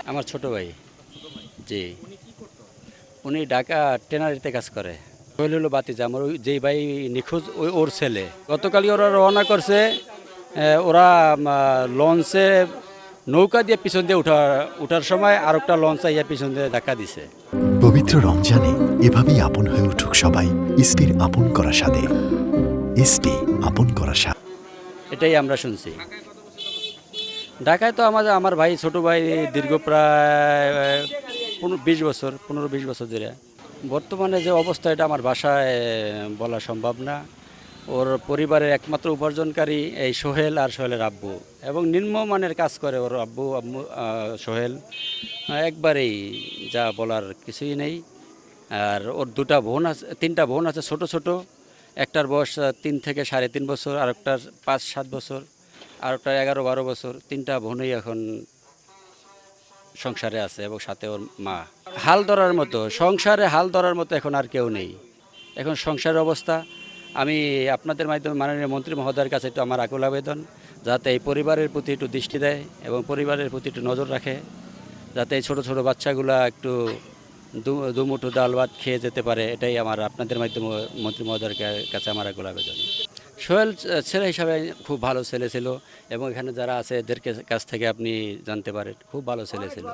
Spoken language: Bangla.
আমার ছোট ভাই। ছোট ভাই। জি। উনি কি করতো? উনি ঢাকা ট্যানারিতে কাজ করে। সোহেল হলো বাতিজা, আমার ওই যেই ভাই নিখোঁজ ওর ছেলে। গতকালই ওরা রওনা করছে। ওরা লঞ্চে নৌকা দিয়ে পিছন দিয়ে উঠার সময় আরেকটা লঞ্চ আইয়া পিছন দিয়ে ধাক্কা দিছে। পবিত্র রমজানে এভাবেই আপন হয়ে উঠুক সবাই ইসপির আপন করা স্বাদে। ইসপি আপন করা স্বাদ। এটাই আমরা শুনছি। ঢাকায় কত বছর যাবত থাকছেন? ঢাকায় তো আমার ভাই ছোট ভাই দীর্ঘ প্রায় 20 বছর 15-20 বছর ধরে। বর্তমানে যে অবস্থা এটা আমার বাসায় বলা সম্ভব না। ওর পরিবারের একমাত্র উপার্জনকারী এই সোহেল আর সোহেলের আব্বু, এবং নিম্নমানের কাজ করে ওর আব্বু আম্মু। সোহেল একবারেই যা বলার কিছুই নেই। আর ওর তিনটা বোন আছে ছোট ছোট। একটার বয়স 3 থেকে 3.5 বছর, আর একটার 5-7 বছর, আর একটা 11-12 বছর। তিনটা বোনই এখন সংসারে আছে এবং সাথে ওর মা। হাল ধরার মতো সংসারে হাল ধরার মতো এখন আর কেউ নেই। এখন সংসারের অবস্থা, আমি আপনাদের মাধ্যমে মাননীয় মন্ত্রী মহোদয়ের কাছে একটু আমার আকুল আবেদন, যাতে এই পরিবারের প্রতি একটু দৃষ্টি দেয় এবং পরিবারের প্রতি একটু নজর রাখে, যাতে এই ছোটো ছোটো বাচ্চাগুলা একটু দুমুঠো ডাল ভাত খেয়ে যেতে পারে। এটাই আমার আপনাদের মাধ্যমে মন্ত্রী মহোদয়ের কাছে আমার আকুল আবেদন। সোহেল ছেলে হিসাবে খুব ভালো ছেলে ছিল, এবং এখানে যারা আছে এদের কাছ থেকে আপনি জানতে পারেন খুব ভালো ছেলে ছিল।